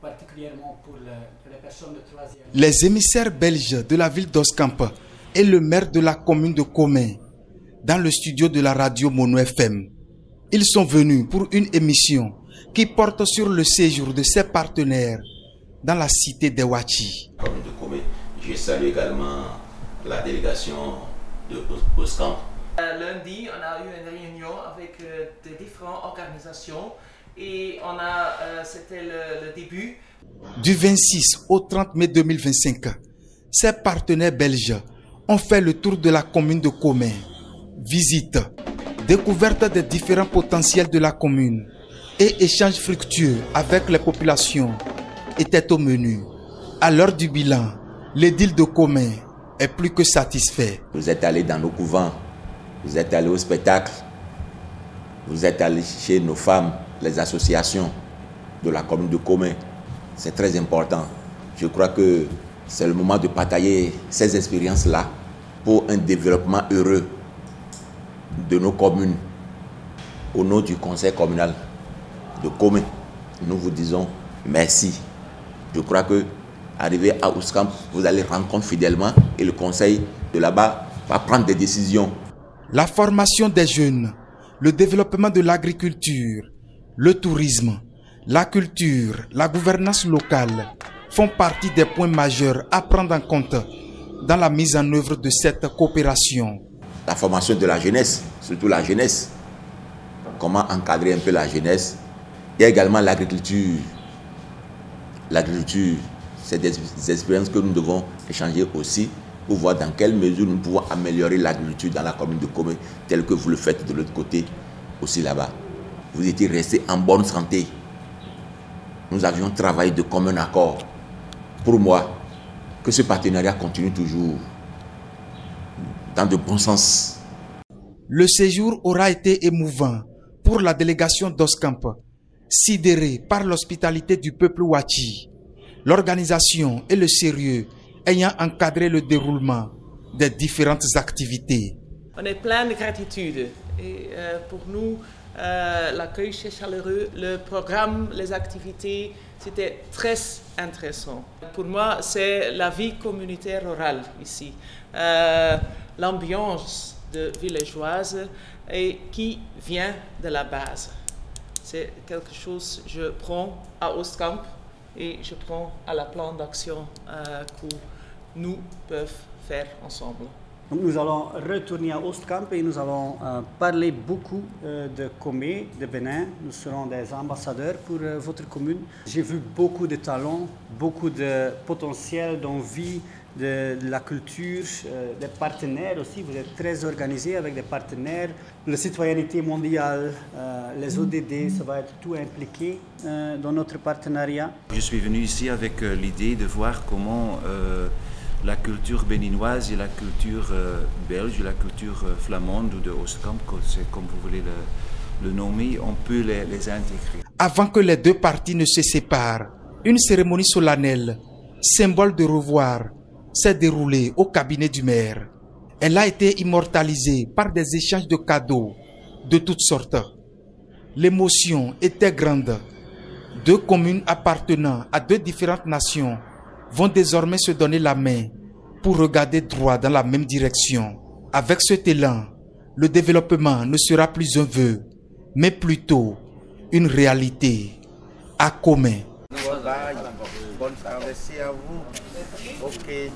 particulièrement pour les personnes de troisième. Les émissaires belges de la ville d'Oskamp et le maire de la commune de Komé, dans le studio de la radio Mono FM. Ils sont venus pour une émission qui porte sur le séjour de ses partenaires dans la cité de Ouachi. Commune de Komé, je salue également la délégation de Oskamp. Lundi, on a eu une réunion avec des différentes organisations et c'était le début. Du 26 au 30 mai 2025, ces partenaires belges ont fait le tour de la commune de Komé. Visite, découverte des différents potentiels de la commune et échanges fructueux avec les populations étaient au menu. À l'heure du bilan, l'édile de Komé est plus que satisfait. Vous êtes allés dans nos couvents, vous êtes allés au spectacle, vous êtes allés chez nos femmes, les associations de la commune de Komé. C'est très important. Je crois que c'est le moment de partager ces expériences-là pour un développement heureux de nos communes. Au nom du conseil communal de Komé, nous vous disons merci. Je crois que arrivé à Oskamp, vous allez rendre compte fidèlement et le conseil de là-bas va prendre des décisions. La formation des jeunes, le développement de l'agriculture, le tourisme, la culture, la gouvernance locale font partie des points majeurs à prendre en compte dans la mise en œuvre de cette coopération. La formation de la jeunesse, surtout la jeunesse. Comment encadrer un peu la jeunesse. Il y a également l'agriculture. L'agriculture, c'est des expériences que nous devons échanger aussi pour voir dans quelle mesure nous pouvons améliorer l'agriculture dans la commune de Komé, tel que vous le faites de l'autre côté, aussi là-bas. Vous étiez restés en bonne santé. Nous avions travaillé de commun accord. Pour moi, que ce partenariat continue toujours dans de bons sens. Le séjour aura été émouvant pour la délégation d'Oskamp, sidérée par l'hospitalité du peuple Ouachi, l'organisation et le sérieux ayant encadré le déroulement des différentes activités. On est plein de gratitude et pour nous, l'accueil c'est chaleureux, le programme, les activités, c'était très intéressant. Pour moi, c'est la vie communautaire rurale ici, l'ambiance de villageoise et qui vient de la base. C'est quelque chose que je prends à Oskamp et je prends à la plan d'action que nous pouvons faire ensemble. Donc nous allons retourner à Oskamp et nous allons parler beaucoup de Komé, de Bénin. Nous serons des ambassadeurs pour votre commune. J'ai vu beaucoup de talents, beaucoup de potentiel d'envie, de la culture, des partenaires aussi. Vous êtes très organisés avec des partenaires. La citoyenneté mondiale, les ODD, ça va être tout impliqué dans notre partenariat. Je suis venu ici avec l'idée de voir comment la culture béninoise et la culture belge, la culture flamande ou de Oskamp, c'est comme vous voulez le nommer, on peut les intégrer. Avant que les deux parties ne se séparent, une cérémonie solennelle, symbole de revoir, s'est déroulée au cabinet du maire. Elle a été immortalisée par des échanges de cadeaux de toutes sortes. L'émotion était grande. Deux communes appartenant à deux différentes nations vont désormais se donner la main pour regarder droit dans la même direction. Avec cet élan, le développement ne sera plus un vœu, mais plutôt une réalité à Komé. Bonne traversée à vous. Ok.